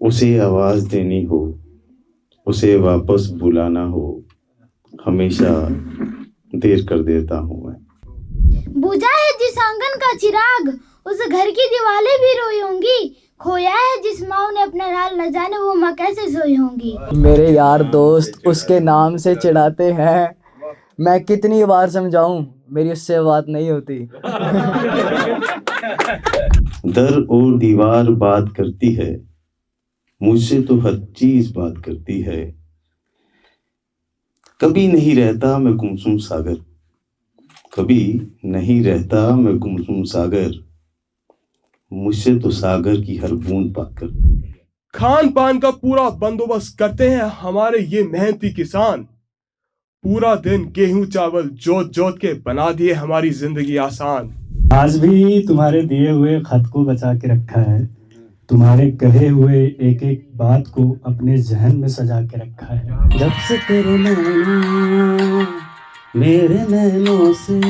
उसे आवाज देनी हो, उसे वापस बुलाना हो, हमेशा देर कर देता हूँ मैं। बुझा है जिस आंगन का चिराग, उस घर की दीवारें भी रोई होंगी। खोया है जिस माँ ने अपना लाल, न जाने वो माँ कैसे सोई होंगी। मेरे यार दोस्त उसके नाम से चिढ़ाते हैं, मैं कितनी बार समझाऊं मेरी उससे बात नहीं होती। दर और दीवार बात करती है, मुझसे तो हर चीज बात करती है। कभी नहीं रहता मैं गुमसुम सागर, कभी नहीं रहता मैं गुमसुम सागर। मुझसे तो सागर की हर बूंद बात करती है। खान पान का पूरा बंदोबस्त करते हैं हमारे ये मेहनती किसान। पूरा दिन गेहूं चावल जोत जोत के बना दिए हमारी जिंदगी आसान। आज भी तुम्हारे दिए हुए खत को बचा के रखा है, तुम्हारे कहे हुए एक एक बात को अपने जहन में सजा के रखा है। जब से तेरे नैना मेरे नैनों से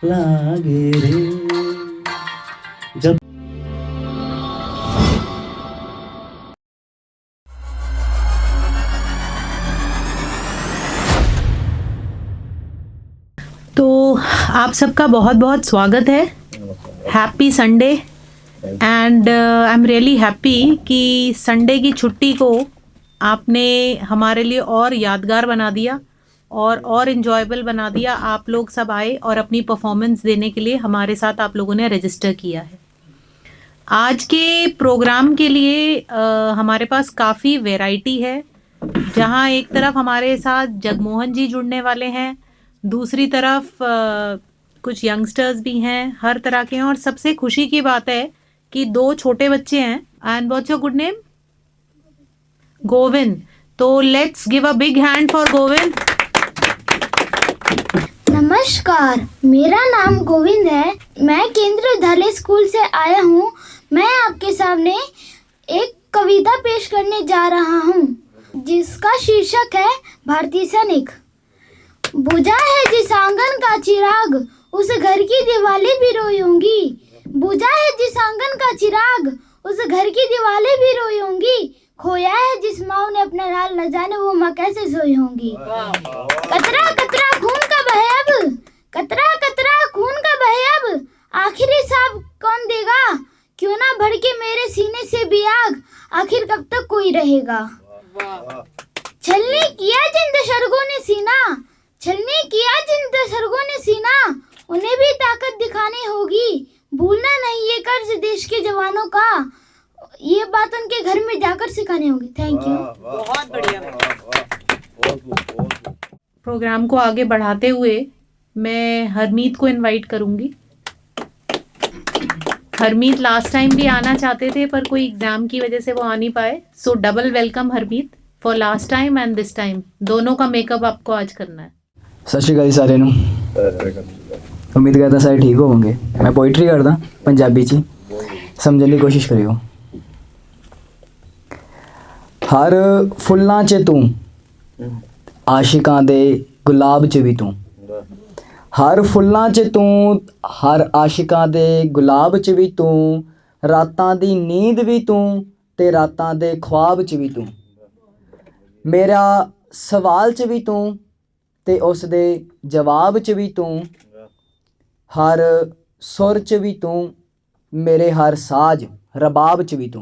लागे रे, जब तो आप सबका बहुत बहुत स्वागत है। Happy Sunday and I am really happy कि संडे की छुट्टी को आपने हमारे लिए और यादगार बना दिया और इन्जॉयबल बना दिया। आप लोग सब आए और अपनी परफॉर्मेंस देने के लिए हमारे साथ आप लोगों ने रजिस्टर किया है। आज के प्रोग्राम के लिए हमारे पास काफ़ी वैरायटी है, जहाँ एक तरफ हमारे साथ जगमोहन जी जुड़ने वाले हैं, दूसरी तरफ कुछ यंगस्टर्स भी हैं, हर तरह के हैं। और सबसे खुशी की बात है कि 2 छोटे बच्चे हैं। And what's your good name? Govind. तो let's give a big hand for Govind. नमस्कार, मेरा नाम गोविंद है। मैं केंद्रीय विद्यालय स्कूल से आया हूँ। मैं आपके सामने एक कविता पेश करने जा रहा हूँ, जिसका शीर्षक है भारतीय सैनिक। बुझा है जिस आंगन का चिराग, उस घर की दीवारें भी रोई होंगी। बुझा है जिस आंगन का चिराग, उस घर की दीवारें भी रोई होंगी। खोया है जिस माँ ने अपना लाल, न जाने वो माँ कैसे सोई होंगी। कतरा कतरा खून का बहे अब, कतरा कतरा खून का बहे अब, आखिर हिसाब कौन देगा। क्यों ना भड़के मेरे सीने से भी आग, आखिर कब तक कोई रहेगा। छलनी किया जिन दशरथों ने सीना, छलनी किया जिन दशरथों ने सीना, उन्हें भी ताकत दिखानी होगी। भूलना नहीं ये कर्ज देश के जवानों का, ये बात उनके घर में जाकर सिखानी होगी। Thank you. बहुत बढ़िया। प्रोग्राम को आगे बढ़ाते हुए मैं हरमीत को इनवाइट करूंगी। हरमीत लास्ट टाइम भी आना चाहते थे पर कोई एग्जाम की वजह से वो आ नहीं पाए। सो double welcome Harmeet for last time and this time. दोनों का मेकअप आपको आज करना है। सत श्री अकाल सारे नूं। उम्मीद करता सारे ठीक होवोगे। मैं पोइट्री करदा पंजाबी च, समझने की कोशिश करियो। हर फुल्लां च तू, आशिकां दे गुलाब च भी तू। हर फुल्लां च तू, हर आशिकां दे गुलाब च भी तू। रातां दी नींद भी तू ते रातां दे ख्वाब च भी तू। मेरा सवाल च भी तू ते उस दे जवाब च भी तू। हर सुर च भी तू, मेरे हर साज रबाब च भी तू।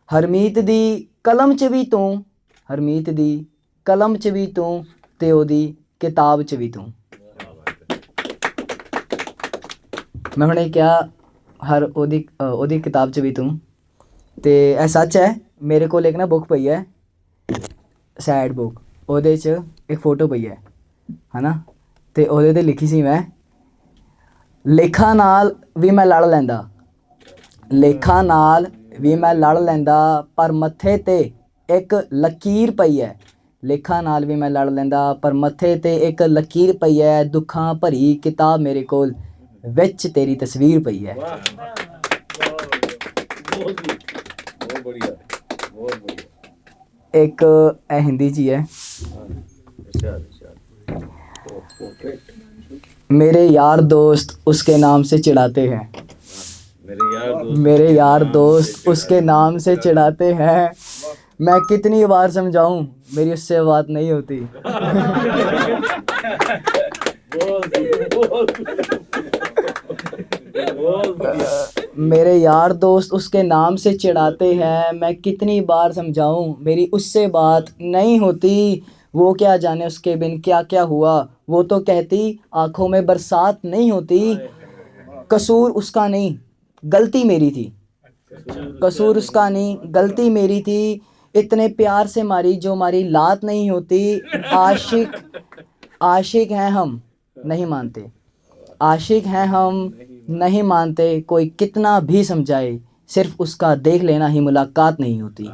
हरमीत दी कलम च भी तू, हरमीत दी कलम च भी तू ते ओदी किताब च भी तू। मैं हुणे क्या हर ओदी किताब च भी तू ते ऐ सच है। मेरे को एक ना बुक पई है, सैड बुक, ओहदे च एक फोटो पई है ना, ते ओहदे ते लिखी सी मैं, लेखा नाल भी मैं लड़ लैंदा, लेखा नाल भी मैं लड़ लैंदा, पर मत्थे ते एक लकीर पई है। लेखा नाल भी मैं लड़ लैंदा पर मत्थे ते एक लकीर पई है। दुखां भरी किताब मेरे कोल, विच तेरी तस्वीर पई है। एक हिंदी च ही है। मेरे यार दोस्त उसके नाम से चिढ़ाते हैं, मेरे यार दोस्त उसके नाम से चिढ़ाते हैं, मैं कितनी बार समझाऊं मेरी उससे बात नहीं होती। मेरे यार दोस्त उसके नाम से चिढ़ाते हैं, मैं कितनी बार समझाऊं मेरी उससे बात नहीं होती। वो क्या जाने उसके बिन क्या क्या हुआ, वो तो कहती आंखों में बरसात नहीं होती। कसूर उसका नहीं गलती मेरी थी, कसूर उसका नहीं गलती मेरी थी। इतने प्यार से मारी जो मारी लात नहीं होती। आशिक हैं हम नहीं मानते, आशिक हैं हम नहीं मानते। कोई कितना भी समझाए सिर्फ उसका देख लेना ही मुलाकात नहीं होती।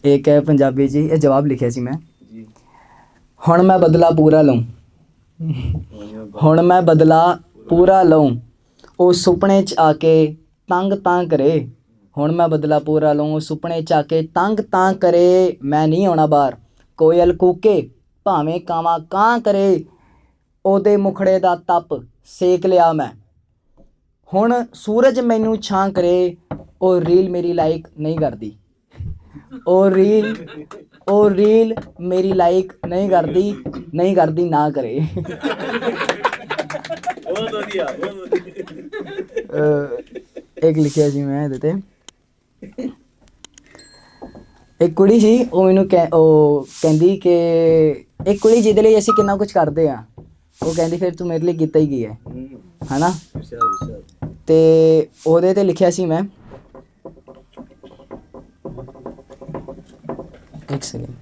एक है पंजाबी जी, ये जवाब लिखे सी मैं। हुण मैं बदला पूरा लूं, हुण मैं बदला पूरा लूं, ओ सुपने च आके तंग तां करे। हुण मैं बदला पूरा लूं, सुपने च आके तंग तां करे। मैं नहीं आउणा बाहर, कोयल कूके भावें कावां कां करे। ओदे मुखड़े दा तप सेक लिया मैं, हुण सूरज मैनू छां करे। ओ रील मेरी लाइक नहीं करदी, ओ रील मेरी लाइक नहीं करदी ना करे। एक लिखिਆ ਸੀ ਮੈਂ ਇਹਦੇ ਤੇ। ਇੱਕ ਕੁੜੀ ਸੀ ਉਹ ਮੈਨੂੰ ਕਹਿੰਦੀ ਕਿ ਇੱਕ ਕੁੜੀ ਜਿਹਦੇ ਲਈ ਅਸੀਂ ਕਿੰਨਾ ਕੁਝ ਕਰਦੇ ਆ, ਉਹ ਕਹਿੰਦੀ ਫਿਰ ਤੂੰ ਮੇਰੇ ਲਈ ਕੀਤਾ ਹੀ ਕੀ ਹੈ ਹਨਾ। ਤੇ ਉਹਦੇ ਤੇ ਲਿਖਿਆ ਸੀ ਮੈਂ, ਇੱਕ ਸੈਕਿੰਡ,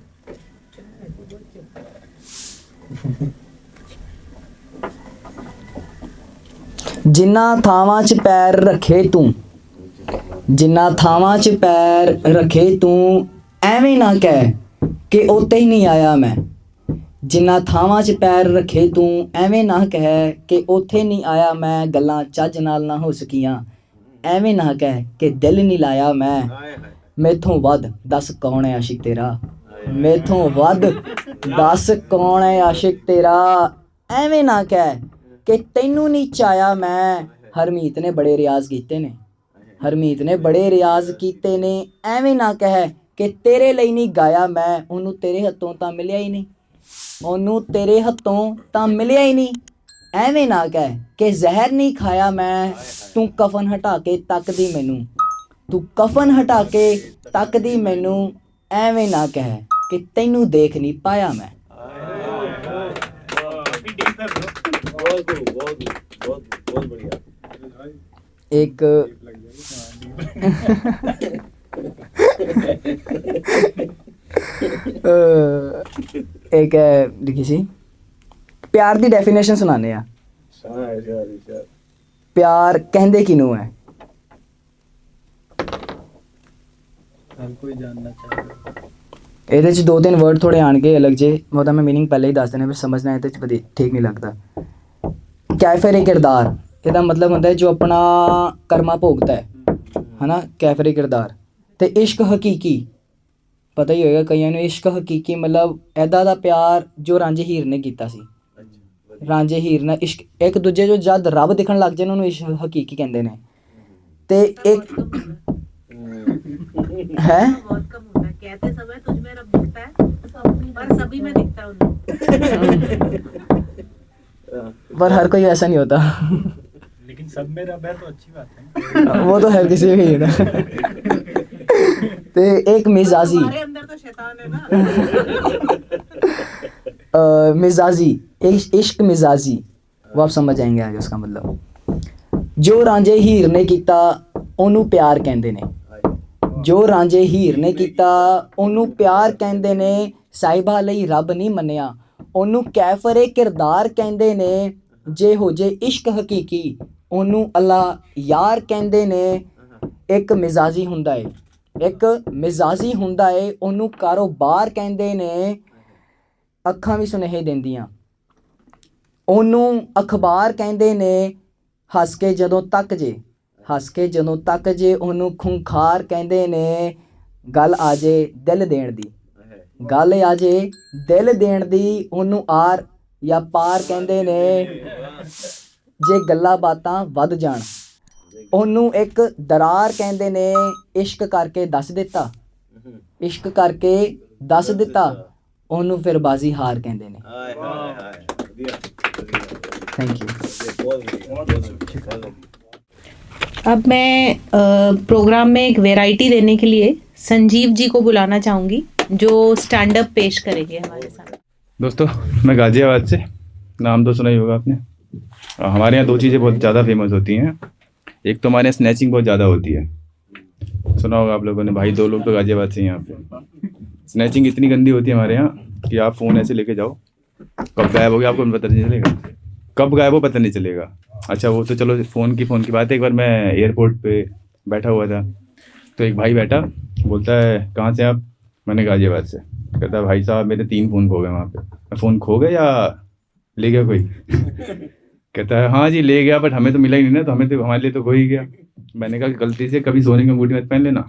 ਜਿੰਨਾ ਥਾਵਾਂ 'ਚ ਪੈਰ ਰੱਖੇ ਤੂੰ, ਜਿੰਨਾ ਥਾਵਾਂ 'ਚ ਪੈਰ ਰੱਖੇ ਤੂੰ, ਐਵੇਂ ਨਾ ਕਹਿ ਕਿ ਉੱਤੇ ਹੀ ਨਹੀਂ ਆਇਆ ਮੈਂ। ਜਿੰਨਾ ਥਾਵਾਂ 'ਚ ਪੈਰ ਰੱਖੇ ਤੂੰ, ਐਵੇਂ ਨਾ ਕਹਿ ਕਿ ਉੱਥੇ ਨਹੀਂ ਆਇਆ ਮੈਂ। ਗੱਲਾਂ ਚੱਜ ਨਾਲ ਨਾ ਹੋ ਸਕੀਆਂ, ਐਵੇਂ ਨਾ ਕਹਿ ਕਿ ਦਿਲ ਨਹੀਂ ਲਾਇਆ ਮੈਂ। ਮੈਥੋਂ ਵੱਧ ਦੱਸ ਕੌਣ ਹੈ ਆਸ਼ਿਕ ਤੇਰਾ, ਮੈਥੋਂ ਵੱਧ ਦੱਸ ਕੌਣ ਹੈ ਆਸ਼ਿਕ ਤੇਰਾ। ਐਵੇਂ ਨਾ ਕਹਿ ਕਿ ਤੈਨੂੰ ਨਹੀਂ ਚਾਹਿਆ ਮੈਂ। ਹਰਮੀਤ ਨੇ ਬੜੇ ਰਿਆਜ਼ ਕੀਤੇ ਨੇ, ਹਰਮੀਤ ਨੇ ਬੜੇ ਰਿਆਜ਼ ਕੀਤੇ ਨੇ। ਐਵੇਂ ਨਾ ਕਹਿ ਕਿ ਤੇਰੇ ਲਈ ਨਹੀਂ ਗਾਇਆ ਮੈਂ। ਉਹਨੂੰ ਤੇਰੇ ਹੱਥੋਂ ਤਾਂ ਮਿਲਿਆ ਹੀ ਨਹੀਂ, ਉਹਨੂੰ ਤੇਰੇ ਹੱਥੋਂ ਤਾਂ ਮਿਲਿਆ ਹੀ ਨਹੀਂ। ਐਵੇਂ ਨਾ ਕਹਿ ਕਿ ਜ਼ਹਿਰ ਨਹੀਂ ਖਾਇਆ ਮੈਂ। ਤੂੰ ਕਫਨ ਹਟਾ ਕੇ ਤੱਕਦੀ ਮੈਨੂੰ, ਤੂੰ ਕਫਨ ਹਟਾ ਕੇ ਤੱਕਦੀ ਮੈਨੂੰ। ਐਵੇਂ ਨਾ ਕਹਿ ਕਿ ਤੈਨੂੰ ਦੇਖ ਨਹੀਂ ਪਾਇਆ ਮੈਂ। एक एक लिखी सी प्यार दी डेफिनेशन सुनाने आ। प्यार कहंदे किनू है? ਇਹਦੇ 'ਚ 2-3 वर्ड थोड़े आणगे अलग जे, ਉਹਦਾ मैं मीनिंग पहले ही दस देने, फिर समझना ਇਹਦੇ 'ਚ ठीक नहीं लगता। कैफर किरदार, ਇਹਦਾ मतलब ਹੁੰਦਾ जो अपना कर्मा भोगता है ना, कैफर किरदार। ਤੇ इश्क हकीकी पता ही होएगा कईयां ਨੂੰ, इश्क हकीकी मतलब ਇੱਦਾਂ ਦਾ ਪਿਆਰ ਜੋ ਰਾਂਝੇ ਹੀਰ ਨੇ ਕੀਤਾ ਸੀ। ਰਾਂਝੇ ਹੀਰ ਨਾਲ ਇਸ਼ਕ ਇੱਕ ਦੂਜੇ ਜੋ ਜਦ ਰੱਬ ਦਿਖਣ ਲੱਗ ਜਾਣ ਉਹਨੂੰ ਇਸ਼ਕ ਹਕੀਕੀ ਕਹਿੰਦੇ ਨੇ। ਤੇ ਇੱਕ है बहुत कम होता है, कहते समय तुझ में रब दिखता है पर सभी में दिखता है उन्हें। पर हर कोई ऐसा नहीं होता, लेकिन सब में रब है तो अच्छी बात है। वो तो हर किसी में ही है ना। तो एक मिजाजी, हमारे अंदर तो शैतान है ना। मिजाजी इश्क मिजाजी, वो आप समझ जाएंगे आगे उसका मतलब। जो रांझे हीर ने किया ਉਹਨੂੰ ਪਿਆਰ ਕਹਿੰਦੇ ਨੇ, ਜੋ ਰਾਂਝੇ ਹੀਰ ਨੇ ਕੀਤਾ ਉਹਨੂੰ ਪਿਆਰ ਕਹਿੰਦੇ ਨੇ। ਸਾਹਿਬਾ ਲਈ ਰੱਬ ਨਹੀਂ ਮੰਨਿਆ ਉਹਨੂੰ ਕੈਫਰੇ ਕਿਰਦਾਰ ਕਹਿੰਦੇ ਨੇ। ਜੇ ਹੋ ਜੇ ਇਸ਼ਕ ਹਕੀਕੀ ਉਹਨੂੰ ਅੱਲਾ ਯਾਰ ਕਹਿੰਦੇ ਨੇ। ਇੱਕ ਮਿਜ਼ਾਜੀ ਹੁੰਦਾ ਏ, ਇੱਕ ਮਿਜ਼ਾਜੀ ਹੁੰਦਾ ਏ ਉਹਨੂੰ ਕਾਰੋਬਾਰ ਕਹਿੰਦੇ ਨੇ। ਅੱਖਾਂ ਵੀ ਸੁਨੇਹੇ ਦਿੰਦੀਆਂ ਉਹਨੂੰ ਅਖਬਾਰ ਕਹਿੰਦੇ ਨੇ। ਹੱਸ ਕੇ ਜਦੋਂ ਤੱਕ ਜੇ, ਹੱਸ ਕੇ ਜਦੋਂ ਤੱਕ ਜੇ ਉਹਨੂੰ ਖੁੰਖਾਰ ਕਹਿੰਦੇ ਨੇ। ਗੱਲ ਆ ਜੇ ਦਿਲ ਦੇਣ ਦੀ, ਗੱਲ ਆ ਜੇ ਦਿਲ ਦੇਣ ਦੀ ਉਹਨੂੰ ਆਰ ਜਾਂ ਪਾਰ ਕਹਿੰਦੇ ਨੇ। ਜੇ ਗੱਲਾਂ ਬਾਤਾਂ ਵੱਧ ਜਾਣ। ਉਹਨੂੰ ਇੱਕ ਦਰਾਰ ਕਹਿੰਦੇ ਨੇ, ਇਸ਼ਕ ਕਰਕੇ ਦੱਸ ਦਿੱਤਾ, ਇਸ਼ਕ ਕਰਕੇ ਦੱਸ ਦਿੱਤਾ, ਉਹਨੂੰ ਫਿਰ ਬਾਜ਼ੀ ਹਾਰ ਕਹਿੰਦੇ ਨੇ। ਥੈਂक यू। अब मैं प्रोग्राम में एक वैरायटी देने के लिए संजीव जी को बुलाना चाहूँगी जो स्टैंड अप पेश करेंगे हमारे साथ। दोस्तों, मैं गाज़ियाबाद से, नाम तो सुना ही होगा आपने। हमारे यहाँ दो चीज़ें बहुत ज़्यादा फेमस होती हैं। एक तो हमारे यहाँ स्नैचिंग बहुत ज़्यादा होती है, सुना होगा आप लोगों ने। भाई 2 लोग तो गाज़ियाबाद से यहाँ पे। स्नैचिंग इतनी गंदी होती है हमारे यहाँ कि आप फ़ोन ऐसे लेके जाओ, कब गायब हो गया आपको पता नहीं चलेगा, कब गायब हो पता नहीं चलेगा। अच्छा वो तो चलो फ़ोन की बात है। एक बार मैं एयरपोर्ट पे बैठा हुआ था, तो एक भाई बैठा, बोलता है कहाँ से आप? मैंने गाज़ियाबाद से। कहता है भाई साहब मेरे 3 फ़ोन खो गए वहाँ पे। फ़ोन खो गए या ले गया कोई? कहता है हाँ जी ले गया, बट हमें तो मिला ही नहीं ना, तो हमारे लिए तो खो ही गया। मैंने कहा गलती से कभी सोने की अंगूठी मत पहन लेना।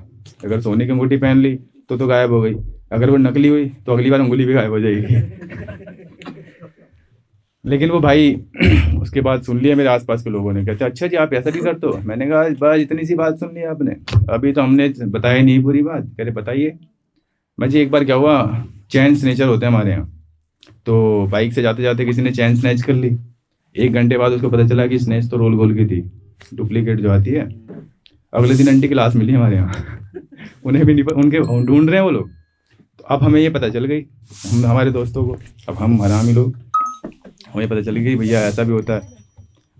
अगर सोने की अंगूठी पहन ली तो गायब हो गई, अगर वो नकली हुई तो अगली बार अंगुली भी गायब हो जाएगी। लेकिन वो भाई उसके बाद सुन लिया मेरे आसपास के लोगों ने, कहते अच्छा जी आप ऐसा भी करते हो? मैंने कहा बस इतनी सी बात सुन ली आपने, अभी तो हमने बताया नहीं पूरी बात। कह रहे बताइए। मैं जी एक बार क्या हुआ, चैन स्नेचर होते हैं हमारे यहाँ, तो बाइक से जाते जाते किसी ने चैन स्नैच कर ली। 1 घंटे बाद उसको पता चला कि स्नैच तो रोल गोल की थी, डुप्लीकेट जो आती है। अगले दिन आंटी की लाश मिली हमारे यहाँ। उन्हें भी नहीं उनके ढूंढ रहे हैं वो लोग। तो अब हमें ये पता चल गई, हमारे दोस्तों को, अब हम हरामी लोग, हमें पता चल गई भैया ऐसा भी होता है।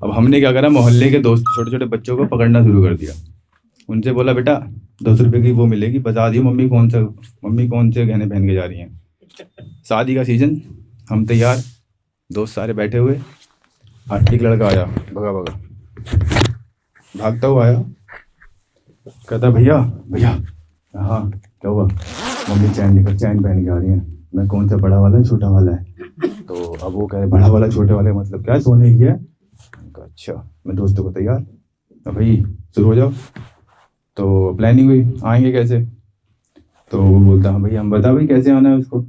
अब हमने क्या करा, मोहल्ले के दोस्त छोटे छोटे बच्चों को पकड़ना शुरू कर दिया। उनसे बोला बेटा 10 रुपये की वो मिलेगी, बता दियो मम्मी कौन से गहने पहन के जा रही हैं। शादी का सीज़न, हम तैयार, दोस्त सारे बैठे हुए। एक लड़का आया भागता हुआ आया, कहता भैया हाँ क्या हुआ? मम्मी चैन पहन के आ रही है। मैं कौन सा, बड़ा वाला है छोटा वाला है? तो अब वो कह रहे बड़ा वाला छोटे वाले मतलब क्या सोने की है? अच्छा। मैं दोस्तों को तैयार, अब भाई शुरू हो जाओ। तो प्लानिंग हुई आएंगे कैसे, तो वो बोलता हाँ भाई हम बता भाई कैसे आना है उसको।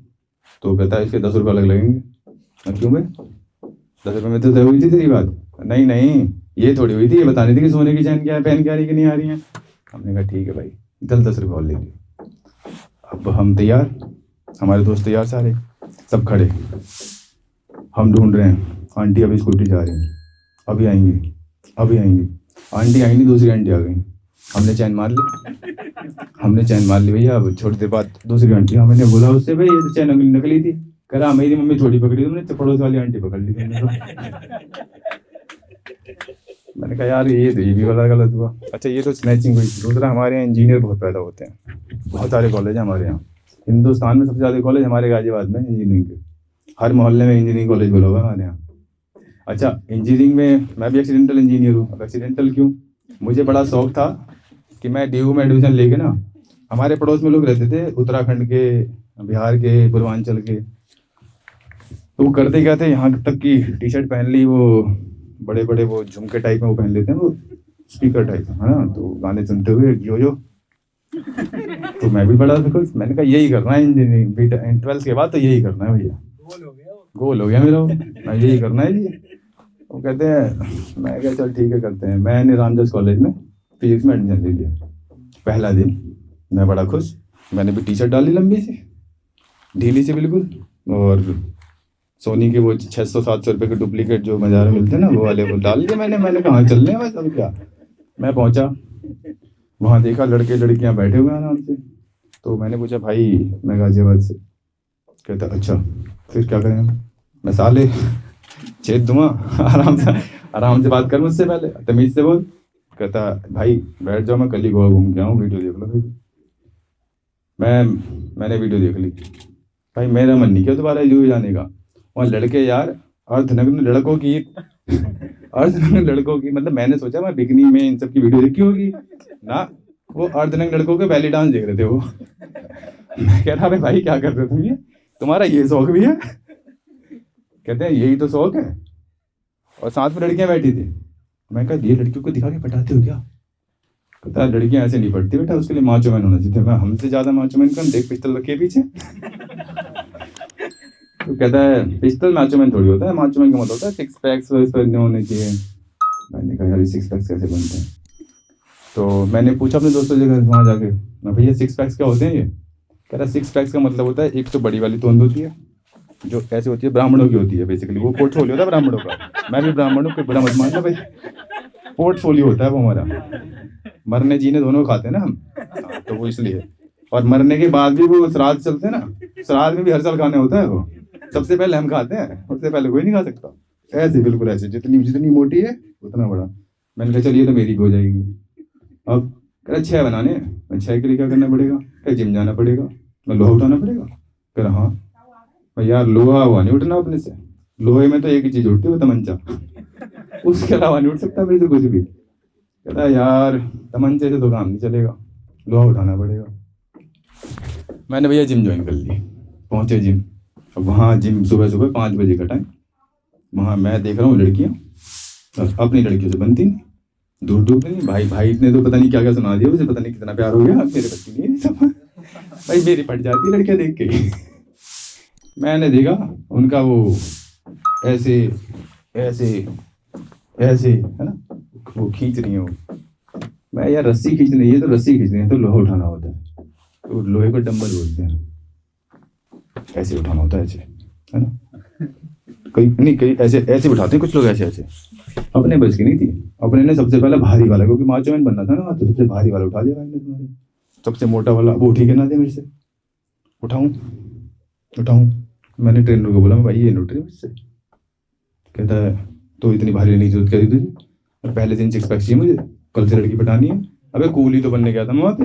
तो कहता है इसके 10 रुपये अलग लगेंगे। क्यों भाई? 10 रुपये में तो तय हुई थी तेरी बात। नहीं ये थोड़ी हुई थी, ये बतानी थी कि सोने की चैन क्या है, पहन के आ रही कि नहीं आ रही है। हमने कहा ठीक है भाई, 10 रुपये और ले लीजिए। अब हम तैयार, हमारे दोस्त तैयार सारे, सब खड़े, हम ढूंढ रहे हैं। आंटी अभी स्कूटी जा रही है, अभी आएंगी। आंटी आई नहीं, दूसरी आंटी आ गई। हमने चैन मार ली भैया। अब छोटी देर बाद दूसरी आंटी, मैंने बोला उससे भाई ये तो चैन नकली थी। कह रहा मेरी मम्मी थोड़ी पकड़ी तुमने, तो पड़ोस वाली आंटी पकड़ ली तुमने। मैंने कहा यार ये भी वाला गलत हुआ। अच्छा ये तो स्नैचिंग हुई। दूसरा हमारे यहाँ इंजीनियर बहुत पैदा होते हैं, बहुत सारे कॉलेज हैं हमारे यहाँ। हिंदुस्तान में सबसे ज़्यादा कॉलेज हमारे गाजियाबाद में इंजीनियरिंग के, हर मोहल्ले में इंजीनियरिंग कॉलेज बोला हुआ है हमारे यहाँ। अच्छा इंजीनियरिंग में मैं भी एक्सीडेंटल इंजीनियर हूँ। अब एक्सीडेंटल क्यों? मुझे बड़ा शौक था कि मैं DU में एडमिशन लेके ना, हमारे पड़ोस में लोग रहते थे उत्तराखंड के, बिहार के, पूर्वांचल के, तो वो करते क्या थे, यहाँ तक की टी-शर्ट पहन ली, वो बड़े बड़े वो झुमके टाइप में वो पहन लेते हैं, वो स्पीकर टाइप है ना, तो गाने सुनते हुए जो तो मैं भी बड़ा खुश। मैंने कहा यही करना है इंजीनियरिंग, 12th के बाद तो यही करना है भैया, गोल हो गया मेरा, मैं यही करना है जी। वो कहते हैं, मैं क्या चल ठीक है करते हैं। मैंने रामदास कॉलेज में फिजिक्स में एडमिशन ले लिया। पहला दिन मैं बड़ा खुश, मैंने भी टी-शर्ट डाली लंबी सी, ढीली सी बिल्कुल, और सोनी के वो 600-700 रुपये के डुप्लीकेट जो बाजार में मिलते हैं ना, वो वाले वो डाल दिए मैंने कहाँ चल रहे हैं बस, अब क्या। मैं पहुँचा, वहाँ देखा लड़के लड़कियाँ बैठे हुए हैं आराम से। तो मैंने पूछा भाई मैं गाजियाबाद से। कहता अच्छा फिर क्या करें? मैं साले छेद दूँगा, आराम से बात कर मुझसे पहले, तमीज़ से बोल। कहता भाई बैठ जाओ, मैं कल ही गोवा घूम के आऊँ, वीडियो देख लो भाई। मैंने वीडियो देख ली भाई, मेरा मन नहीं किया दोबारा यूँ जाने का। वहाँ लड़के यार अर्धनग्न लड़कों की मतलब मैंने सोचा मैं बिकनी में इन सब की वीडियो देखी होगी ना, वो अर्धनग्न लड़कों के बैली डांस देख रहे थे वो। मैं कह रहा भाई क्या कर रहे हो तुम, ये तुम्हारा ये शौक भी है? कहते हैं यही तो शौक है, और साथ में लड़कियां बैठी थी। मैं कहा ये लड़कियों को दिखा के पटाते हो क्या? कहता है लड़कियां ऐसे नहीं पढ़ती बेटा, उसके लिए माचो मैन होना चाहिए। मैं हमसे ज्यादा माचो मैन कौन, देख पिस्टल रखे पीछे। तो कहता है पिस्टल माचो मैन थोड़ी होता है, माचो मैन का मतलब होता है 6 पैक्स होने चाहिए, मैंने कहा यार ये 6 पैक्स कैसे बनते हैं। तो मैंने पूछा अपने दोस्तों के घर वहाँ जाके, मैं भैया 6 पैक्स क्या होते हैं ये? कह रहा 6 पैक्स का मतलब होता है एक तो बड़ी वाली तोंद होती है जो ऐसे होती है, ब्राह्मणों की होती है बेसिकली, वो पोर्टफोलियो होता है ब्राह्मणों का। मैं भी ब्राह्मण हूँ, कोई बड़ा मत मानना भाई, पोर्टफोलियो होता है वो हमारा। मरने जीने दोनों खाते हैं ना हम, हाँ, तो वो इसलिए। और मरने के बाद भी वो श्राद्ध चलते हैं ना, श्राद्ध में भी हर साल खाने होता है वो, सबसे पहले हम खाते हैं, उससे पहले कोई नहीं खा सकता। ऐसे बिल्कुल ऐसे, जितनी मोटी है उतना बड़ा। मैंने कहा चलिए तो मेरी भी हो जाएगी। अब कह रहा 6 बनाने हैं। 6 के लिए क्या करना पड़ेगा? क्या जिम जाना पड़ेगा? मैं लोहा उठाना पड़ेगा? कह रहा हाँ। भाई यार लोहा हुआ नहीं उठना अपने से, लोहे में तो एक ही चीज उठती है वो तमंचा, उसके अलावा नहीं उठ सकता मेरे से कुछ भी। कहता है यार तमंचे से तो काम नहीं चलेगा, लोहा उठाना पड़ेगा। मैंने भैया जिम ज्वाइन कर ली, पहुंचे जिम। अब वहाँ जिम सुबह 5 बजे का टाइम, वहाँ मैं देख रहा हूँ लड़कियाँ अपनी लड़कियों से बनती नहीं, दूर नहीं। भाई ने तो पता नहीं क्या क्या सुना दिया उसे, पता नहीं कितना प्यार हो गया, मेरे बच्ची नहीं है सब। भाई मेरी फट जाती है लड़कियाँ देख के। मैंने देखा उनका वो ऐसे ऐसे ऐसे है ना, वो खींच रही है वो। मैं यार रस्सी खींच रही है तो रस्सी खींच रही है तो लोहा उठाना होता है, तो लोहे को डंबल बोलते हैं, ऐसे उठाना होता है, ऐसे है ना। कई ऐसे उठाते हैं कुछ लोग, ऐसे। अपने बस की नहीं थी, अपने ने सबसे पहले भारी वाला, क्योंकि मार्च में बनना था ना, तो सबसे भारी वाला उठा दिया मैंने। सबसे मोटा वाला वो ठीक है ना दे मेरे से, उठाऊं। मैंने ट्रेनर को बोला मैं भाई ये उठ रही मुझसे। कहता है तो इतनी भारी लेने की जरूरत क्या थी तुझे, और पहले दिन 6 पैक्स चाहिए मुझे, कल से लड़की पटानी है। अबे कूल ही तो बनने गया था मैं वहाँ पे।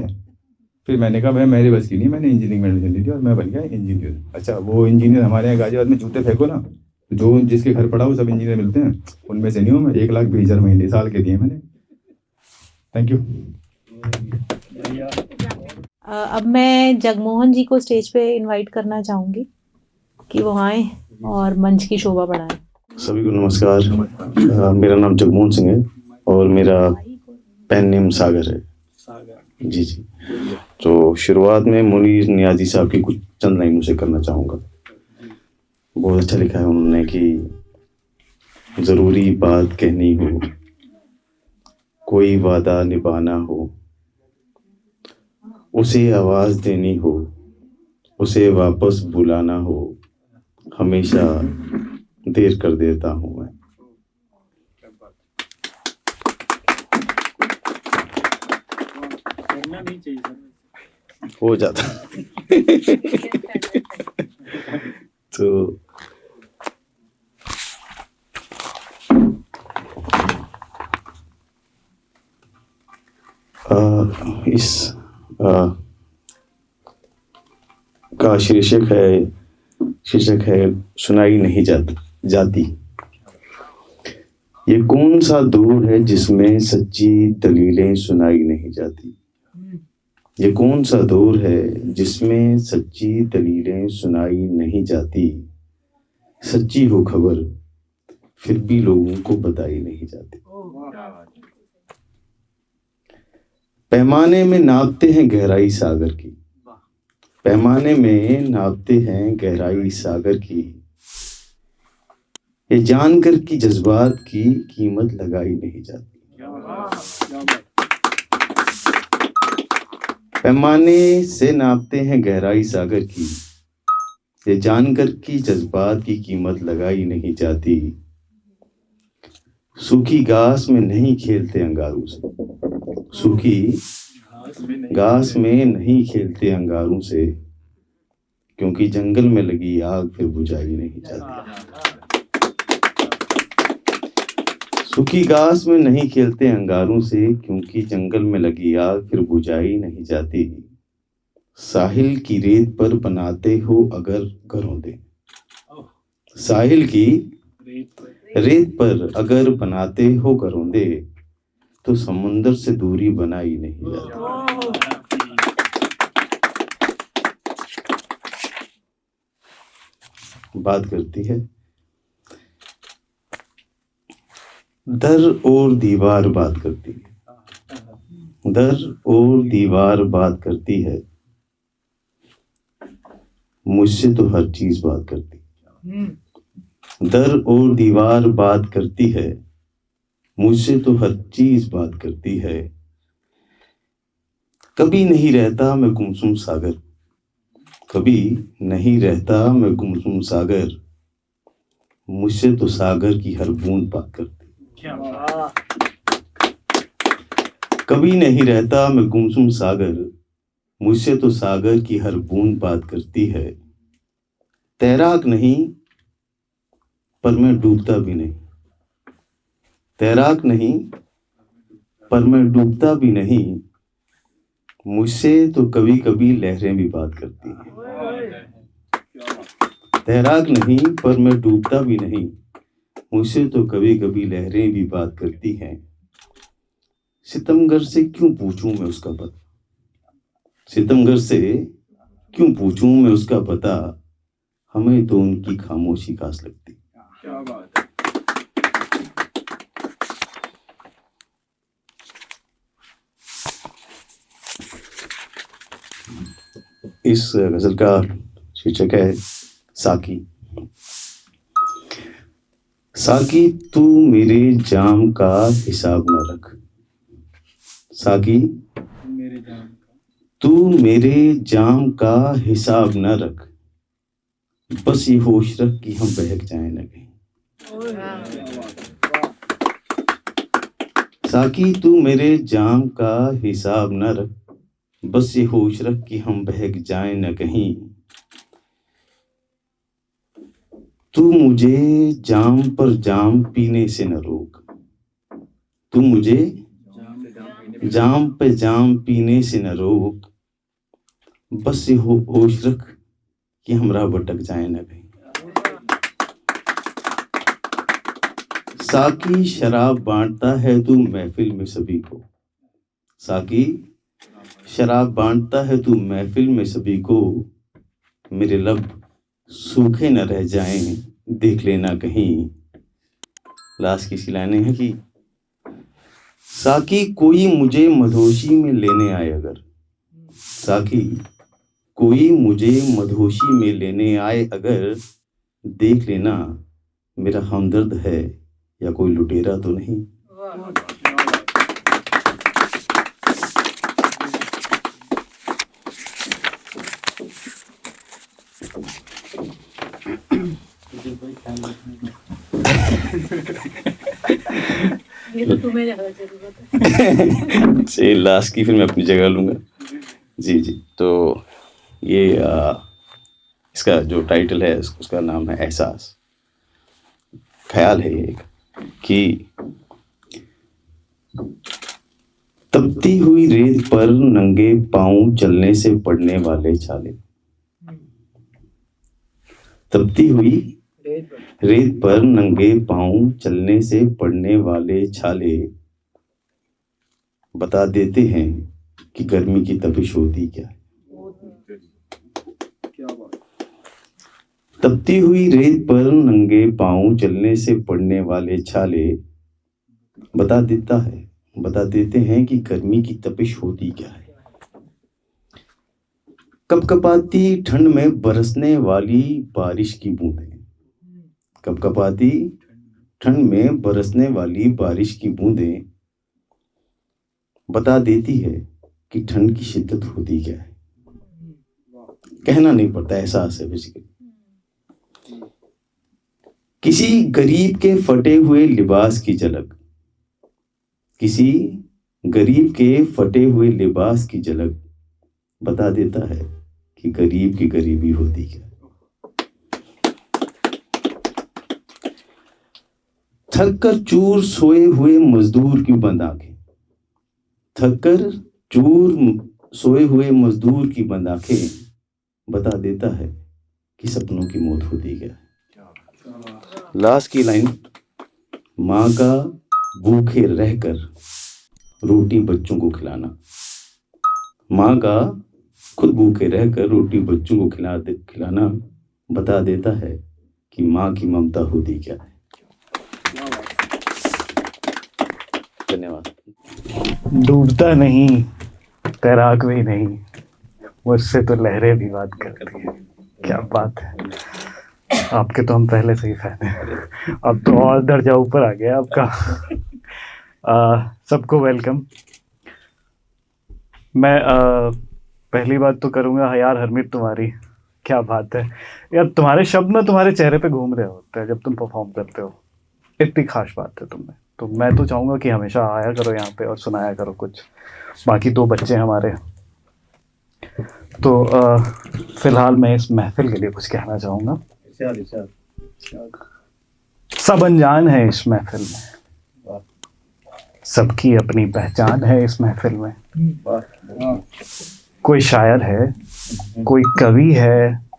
फिर मैंने कहा भाई मेरे बस की नहीं, मैंने इंजीनियरिंग में एडमिशन ली थी और मैं बन गया इंजीनियर। अच्छा वो इंजीनियर हमारे यहाँ गाजियाबाद में जूते फेंको ना, जो जिसके घर पड़ा वो सब इंजीनियर मिलते हैं, उनमें से नहीं हूँ मैं। 1,20,000 महीने साल के दिए मैंने। Thank you. अब मैं जगमोहन जी को स्टेज पे इनवाइट करना चाहूँगी कि वो आए और मंच की शोभा बढ़ाएं। सभी को नमस्कार। मेरा नाम जगमोहन सिंह है और मेरा पेन नेम सागर है। जी। तो शुरुआत में मुनीर नियाजी साहब की कुछ चंद लाइनों से करना चाहूँगा। बहुत अच्छा लिखा है उन्होंने कि ज़रूरी बात कहनी हो, कोई वादा निभाना हो, उसे आवाज़ देनी हो, उसे वापस बुलाना हो, हमेशा देर कर देता हूँ मैं। हो जाता तो इस का शीर्षक है सुनाई नहीं जाती। ये कौन सा दौर है जिसमें सच्ची दलीलें सुनाई नहीं जाती। ये कौन सा दौर है जिसमें सच्ची दलीलें सुनाई नहीं जाती। सच्ची हो खबर फिर भी लोगों को बताई नहीं जाती। पैमाने में नापते हैं गहराई सागर की, पैमाने में नापते हैं गहराई सागर की। ये जानकर कि जज्बात की कीमत लगाई नहीं जाती। पैमाने से नापते हैं गहराई सागर की, ये जानकर कि जज्बात की कीमत लगाई नहीं जाती। सूखी घास में नहीं खेलते अंगारों से, सूखी घास में नहीं खेलते अंगारों से, क्योंकि जंगल में लगी आग फिर बुझाई नहीं जाती। सूखी घास में नहीं खेलते अंगारों से, क्योंकि जंगल में लगी आग फिर बुझाई नहीं जाती। साहिल की रेत पर बनाते हो अगर घरौंदे, साहिल की रेत पर अगर बनाते हो घरौंदे, तो समुंदर से दूरी बनाई नहीं जाती। बात करती है दर और दीवार, बात करती है दर और दीवार, बात करती है मुझसे तो हर चीज बात करती है। दर और दीवार बात करती है मुझसे तो हर चीज बात करती है। कभी नहीं रहता मैं गुमसुम सागर, कभी नहीं रहता मैं गुमसुम सागर, मुझसे तो सागर की हर बूंद बात करती। कभी नहीं रहता मैं गुमसुम सागर, मुझसे तो सागर की हर बूंद बात करती है। तैराक नहीं पर मैं डूबता भी नहीं, तैराक नहीं पर मैं डूबता भी नहीं, मुझसे तो कभी कभी लहरें भी बात करती हैं। तैराक नहीं पर मैं डूबता भी नहीं, मुझसे तो कभी कभी लहरें भी बात करती हैं। सितमगर से क्यों पूछूं मैं उसका पता, सितमगर से क्यों पूछूं मैं उसका पता, हमें तो उनकी खामोशी खास लगती। इस गजल का शीर्षक है साकी। साकी तू मेरे जाम का हिसाब न रख, साकी तू मेरे जाम का हिसाब न रख, बस ये होश रख कि हम बहक जाए न कहीं। साकी तू मेरे जाम का हिसाब न रख, बस ये होश रख कि हम बहक जाए न कहीं। तू मुझे जाम पर जाम पीने से न रोक, तू मुझे जाम पे जाम पीने से न रोक, बस ये होश रख कि हमरा भटक जाए न कहीं। साकी शराब बांटता है तू महफिल में सभी को, साकी शराब बांटता है तू महफिल में सभी को, मेरे लब सूखे न रह जाएं देख लेना कहीं। लास्ट की सी लाइनें हैं कि साकी कोई मुझे मधोशी में लेने आए अगर, साकी कोई मुझे मधोशी में लेने आए अगर, देख लेना मेरा हमदर्द है या कोई लुटेरा तो नहीं। ये तो तुम्हें ज़्यादा जरूरत है। से लास्ट की फिर मैं अपनी जगह लूँगा। जी जी, तो ये इसका जो टाइटल है उसका नाम है एहसास। ख्याल है ये कि तपती हुई रेत पर नंगे पांव चलने से पड़ने वाले छाले, तपती हुई रेत पर नंगे पांव चलने से पड़ने वाले छाले बता देते हैं कि गर्मी की तपिश होती क्या है। तपती हुई रेत पर नंगे पांव चलने से पड़ने वाले छाले बता देते हैं कि गर्मी की तपिश होती क्या है। कपकपाती ठंड में बरसने वाली बारिश की बूंदें, कपकपाती ठंड में बरसने वाली बारिश की बूंदें बता देती है कि ठंड की शिद्दत होती क्या है। कहना नहीं पड़ता, एहसास है बेसिकली। किसी गरीब के फटे हुए लिबास की झलक, किसी गरीब के फटे हुए लिबास की झलक बता देता है कि गरीब की गरीबी होती क्या। थक कर चूर सोए हुए मजदूर की बंद आंखें, थक कर चूर सोए हुए मजदूर की बंद आंखें बता देता है कि सपनों की मौत होती क्या है। लास्ट की लाइन, माँ का भूखे रहकर रोटी बच्चों को खिलाना, माँ का खुद भूखे रहकर रोटी बच्चों को खिलाना बता देता है कि माँ की ममता होती क्या है। धन्यवाद। डूबता नहीं, तैराक भी नहीं, मुझसे तो लहरें भी बात करती हैं। क्या बात है, आपके तो हम पहले से ही फैन हैं, अब तो और दर्जा ऊपर आ गया आपका। सबको वेलकम। मैं पहली बात तो करूँगा यार हरमीत, तुम्हारी क्या बात है यार, तुम्हारे शब्द ना तुम्हारे चेहरे पे घूम रहे होते हैं जब तुम परफॉर्म करते हो, इतनी खास बात है तुम में। तो मैं तो चाहूँगा कि हमेशा आया करो यहाँ पे और सुनाया करो कुछ। बाकी 2 बच्चे हमारे, तो फिलहाल मैं इस महफिल के लिए कुछ कहना चाहूँगा। सब अनजान है इस महफिल में, सबकी अपनी पहचान है इस महफिल में। कोई शायर है, कोई कवि है,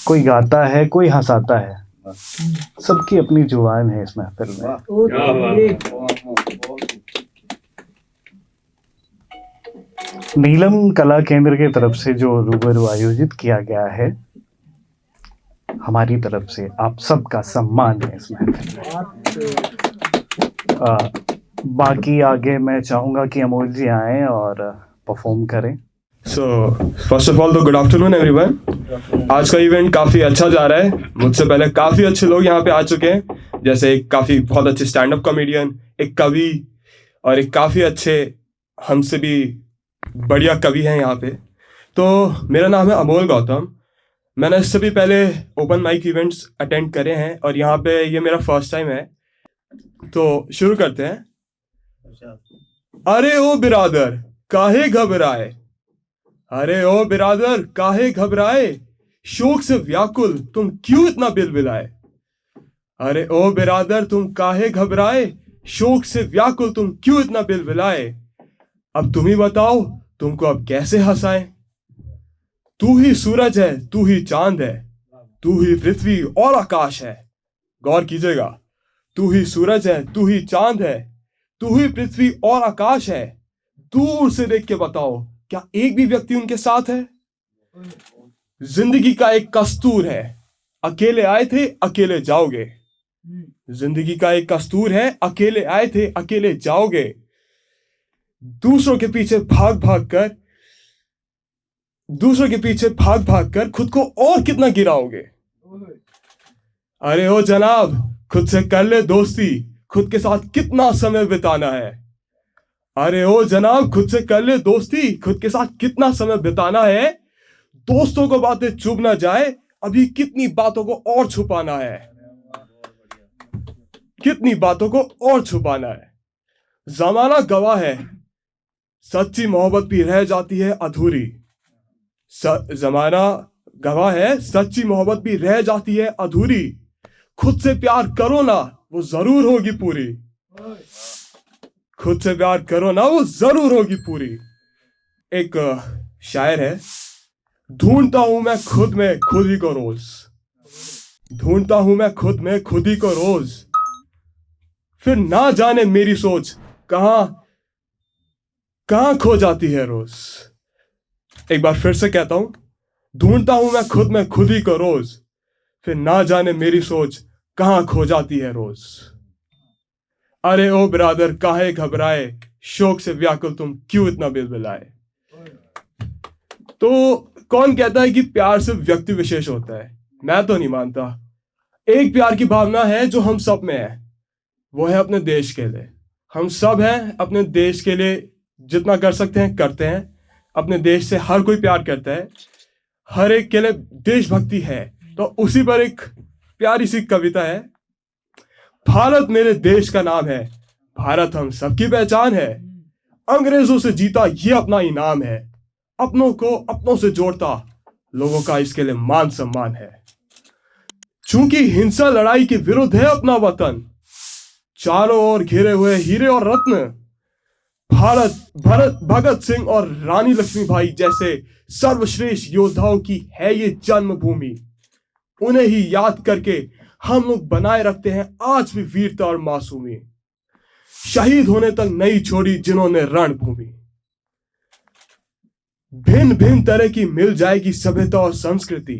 कोई गाता है, कोई हंसाता है, सबकी अपनी जुबान है इस महफिल में। नीलम कला केंद्र की तरफ से जो रूबरू आयोजित किया गया है, हमारी तरफ से आप सबका सम्मान है इस महफिल में। बाकी आगे मैं चाहूँगा कि अमोल जी आएँ और परफॉर्म करें। सो फर्स्ट ऑफ ऑल तो गुड आफ्टरनून एवरीवन। आज का इवेंट काफ़ी अच्छा जा रहा है। मुझसे पहले काफ़ी अच्छे लोग यहाँ पे आ चुके हैं, जैसे एक काफ़ी बहुत अच्छे स्टैंड अप कॉमेडियन, एक कवि और एक काफ़ी अच्छे हमसे भी बढ़िया कवि हैं यहाँ पे। तो मेरा नाम है अमोल गौतम। मैंने इससे भी पहले ओपन माइक इवेंट्स अटेंड करे हैं और यहाँ पे ये मेरा फर्स्ट टाइम है। तो शुरू करते हैं। अरे ओ बिरादर काहे घबराए, अरे ओ बिरादर काहे घबराए, शोक से व्याकुल तुम क्यों इतना बिलबिलाए। अरे ओ बिरादर तुम काहे घबराए, शोक से व्याकुल तुम क्यों इतना बिलबिलाए। अब तुम ही बताओ तुमको अब कैसे हंसाएं। तू ही सूरज है, तू ही चांद है, तू ही पृथ्वी और आकाश है। गौर कीजिएगा, तू ही सूरज है, तू ही चांद है, तू ही पृथ्वी और आकाश है। दूर से देख के बताओ क्या एक भी व्यक्ति उनके साथ है। जिंदगी का एक कस्तूर है, अकेले आए थे अकेले जाओगे। जिंदगी का एक कस्तूर है, अकेले आए थे अकेले जाओगे। दूसरों के पीछे भाग भाग कर खुद को और कितना गिराओगे। अरे ओ जनाब खुद से कर ले दोस्ती, खुद के साथ कितना समय बिताना है। अरे ओ जनाब खुद से कर ले दोस्ती, खुद के साथ कितना समय बिताना है। दोस्तों को बातें चुभ ना जाए, अभी कितनी बातों को और छुपाना है, कितनी बातों को और छुपाना है। जमाना गवाह है, सच्ची मोहब्बत भी रह जाती है अधूरी। जमाना गवाह है, सच्ची मोहब्बत भी रह जाती है अधूरी। खुद से प्यार करो ना वो जरूर होगी पूरी, खुद से प्यार करो ना वो जरूर होगी पूरी। एक शायर है, ढूंढता हूं मैं खुद में खुद ही को रोज, ढूंढता हूं मैं खुद में खुद ही को रोज, फिर ना जाने मेरी सोच कहां खो जाती है रोज। एक बार फिर से कहता हूं, ढूंढता हूं मैं खुद में खुद ही को रोज, फिर ना जाने मेरी सोच कहां खो जाती है रोज। अरे ओ बिरादर काहे घबराए, शोक से व्याकुल तुम क्यों इतना बिलबिलाए। तो कौन कहता है कि प्यार सिर्फ व्यक्ति विशेष होता है? मैं तो नहीं मानता। एक प्यार की भावना है जो हम सब में है, वो है अपने देश के लिए। हम सब हैं अपने देश के लिए, जितना कर सकते हैं करते हैं। अपने देश से हर कोई प्यार करता है, हर एक के लिए देशभक्ति है। तो उसी पर एक प्यारी सी कविता है। भारत मेरे देश का नाम है, भारत हम सबकी पहचान है। अंग्रेजों से जीता ये अपना इनाम है, अपनों को अपनों से जोड़ता लोगों का इसके लिए मान सम्मान है। चूंकि हिंसा लड़ाई के विरुद्ध है अपना वतन, चारों ओर घिरे हुए हीरे और रत्न। भारत भगत सिंह और रानी लक्ष्मीबाई जैसे सर्वश्रेष्ठ योद्धाओं की है ये जन्मभूमि। उन्हें ही याद करके हम लोग बनाए रखते हैं आज भी वीरता और मासूमी। शहीद होने तक नहीं छोड़ी जिन्होंने रणभूमि। भिन्न भिन्न तरह की मिल जाएगी सभ्यता और संस्कृति,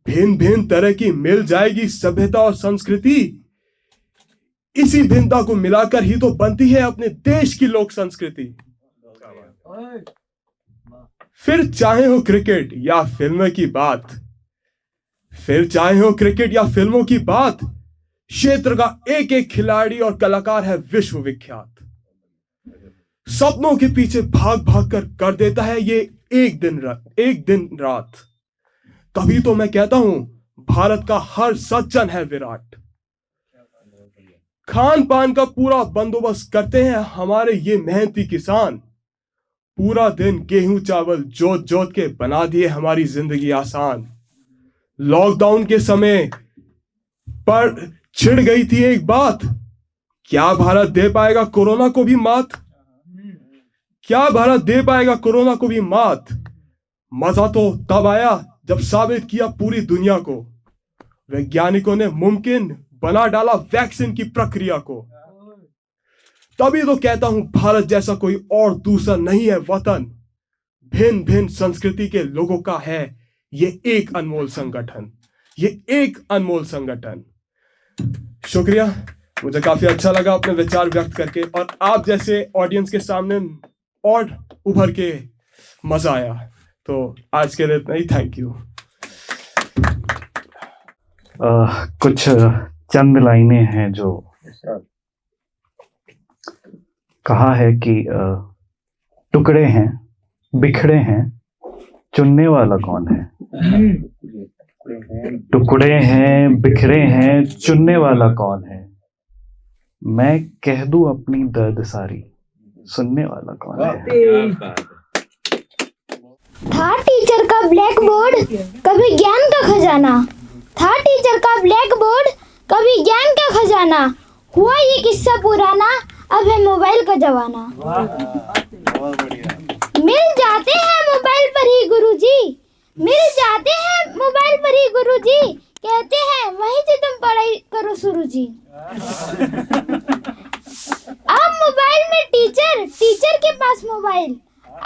भिन्न भिन्न तरह की मिल जाएगी सभ्यता और संस्कृति। इसी भिन्नता को मिलाकर ही तो बनती है अपने देश की लोक संस्कृति। फिर चाहे हो क्रिकेट या फिल्म की बात, फिर चाहे हो क्रिकेट या फिल्मों की बात, क्षेत्र का एक एक खिलाड़ी और कलाकार है विश्व विख्यात। सपनों के पीछे भाग भाग कर देता है ये एक दिन रात। तभी तो मैं कहता हूं भारत का हर सज्जन है विराट। खान पान का पूरा बंदोबस्त करते हैं हमारे ये मेहनती किसान। पूरा दिन गेहूं चावल जोत जोत के बना दिए हमारी जिंदगी आसान। लॉकडाउन के समय पर छिड़ गई थी एक बात, क्या भारत दे पाएगा कोरोना को भी मात? क्या भारत दे पाएगा कोरोना को भी मात? मजा तो तब आया जब साबित किया पूरी दुनिया को, वैज्ञानिकों ने मुमकिन बना डाला वैक्सीन की प्रक्रिया को। तभी तो कहता हूं भारत जैसा कोई और दूसरा नहीं है वतन। भिन्न भिन्न संस्कृति के लोगों का है ये एक अनमोल संगठन, ये एक अनमोल संगठन। शुक्रिया, मुझे काफी अच्छा लगा अपने विचार व्यक्त करके और आप जैसे ऑडियंस के सामने और उभर के मजा आया। तो आज के लिए इतना ही, थैंक यू। कुछ चंद लाइनें हैं जो कहा है कि टुकड़े हैं बिखड़े हैं चुनने वाला कौन है। टुकड़े हैं बिखरे हैं चुनने वाला कौन है। मैं कह दूं अपनी दर्द सारी सुनने वाला कौन है। था टीचर का ब्लैक बोर्ड कभी ज्ञान का खजाना। था टीचर का ब्लैक बोर्ड कभी ज्ञान का खजाना। हुआ ये किस्सा पुराना, अब है मोबाइल का जमाना। मिल जाते हैं मोबाइल पर ही गुरुजी, मिल जाते हैं मोबाइल पर ही गुरुजी। कहते हैं वहीं से तुम पढ़ाई करो शुरू जी। अब मोबाइल में टीचर, टीचर के पास मोबाइल।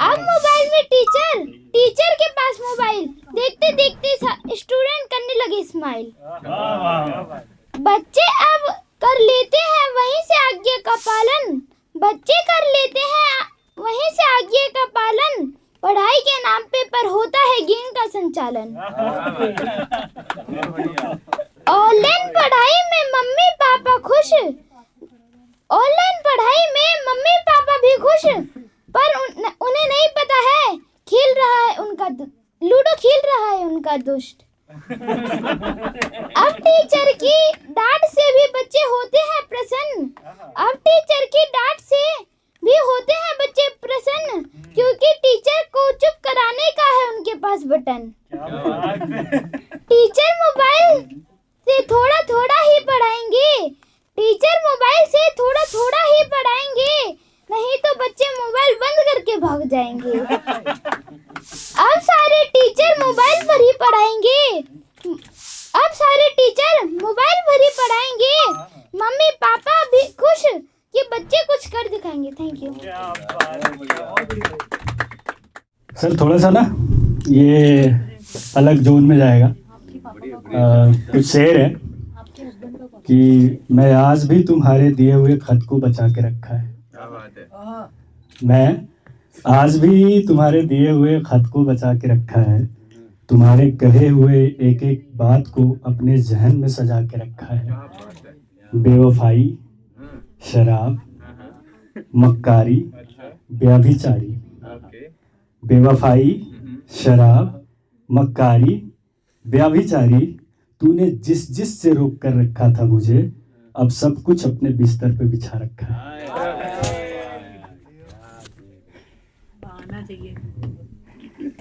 अब मोबाइल में टीचर, टीचर के पास मोबाइल। देखते देखते स्टूडेंट करने लगे स्माइल। बच्चे अब कर लेते हैं वहीं से आज्ञा का पालन। बच्चे कर लेते हैं वहीं से आज्ञा का पालन। पढ़ाई के नाम पे पर होता है गेम का संचालन। ऑनलाइन पढ़ाई में मम्मी पापा खुश, ऑनलाइन पढ़ाई में मम्मी पापा भी खुश। पर उन्हें नहीं पता है खेल रहा है उनका लूडो खेल रहा है उनका दुष्ट। अब टीचर की डांट से भी बच्चे होते हैं प्रसन्न। अब टीचर की डांट से भी होते हैं बच्चे प्रसन्न, क्योंकि टीचर को चुप कराने का है उनके पास बटन। टीचर मोबाइल से थोड़ा थोड़ा ही पढ़ाएंगे, टीचर मोबाइल से थोड़ा थोड़ा ही पढ़ाएंगे, नहीं तो बच्चे मोबाइल बंद करके भाग जाएंगे। अब सारे टीचर मोबाइल पर ही पढ़ाएंगे, अब सारे टीचर मोबाइल पर ही पढ़ाएंगे। मम्मी पापा भी खुश कि बच्चे कुछ कर दिखाएंगे। Thank you sir. थोड़ा सा ना ये अलग जोन में जाएगा। कुछ शेर है कि मैं आज भी तुम्हारे दिए हुए खत को बचा के रखा है। मैं आज भी तुम्हारे दिए हुए खत को बचा के रखा है। तुम्हारे कहे हुए एक एक बात को अपने जहन में सजा के रखा है। बेवफाई, शराब, मक्कारी, व्यभिचारी। बेवफाई, शराब, मक्कारी, व्यभिचारी। तूने जिस जिस से रोक कर रखा था मुझे, अब सब कुछ अपने बिस्तर पे बिछा रखा है।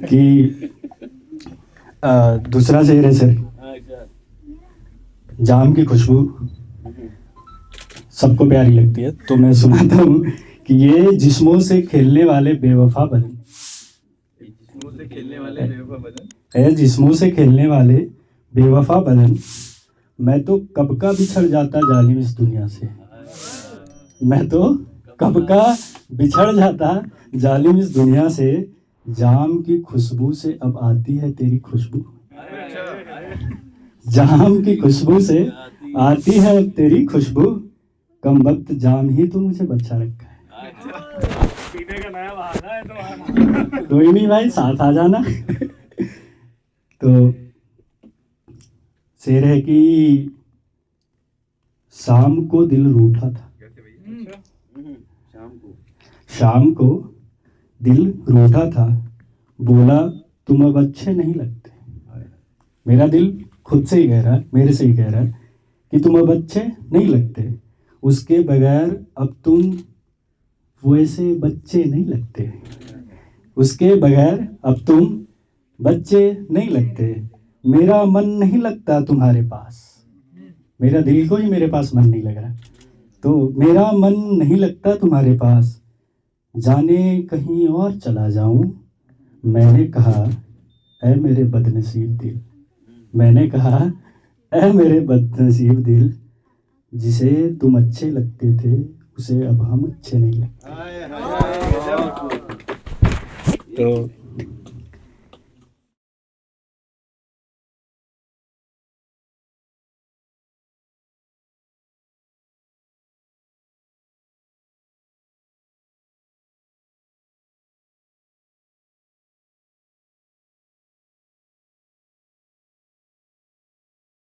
कि दूसरा शेर है सर। जाम की खुशबू सबको प्यारी लगती है, तो मैं सुनाता हूँ कि ये जिस्मों से खेलने वाले बेवफा बदन, है जिस्मों से खेलने वाले बेवफा बदन। मैं तो कब का बिछड़ जाता जालिम इस दुनिया से। मैं तो कब का बिछड़ जाता जालिम इस दुनिया से। जाम की खुशबू से अब आती है तेरी खुशबू। जाम की खुशबू से आती है अब तेरी खुशबू। कम वक्त जाम ही तो मुझे बचा रखा है। पीने का नया बहाना है तो कोई नहीं भाई, साथ आ जाना। तो शेर है कि शाम को दिल रूठा था, शाम को दिल रूठा था, बोला तुम अब अच्छे नहीं लगते। मेरा दिल खुद से ही कह रहा है, मेरे से ही कह रहा है कि तुम अब अच्छे नहीं लगते, उसके बगैर अब तुम वैसे बच्चे नहीं लगते, उसके बगैर अब तुम बच्चे नहीं लगते। मेरा मन नहीं लगता तुम्हारे पास, मेरा दिल को ही मेरे पास मन नहीं लग रहा, तो मेरा मन नहीं लगता तुम्हारे पास, जाने कहीं और चला जाऊं। मैंने कहा ऐ मेरे बदनसीब दिल, मैंने कहा ऐ मेरे बदनसीब दिल, जिसे तुम अच्छे लगते थे उसे अब हम अच्छे नहीं लगते। तो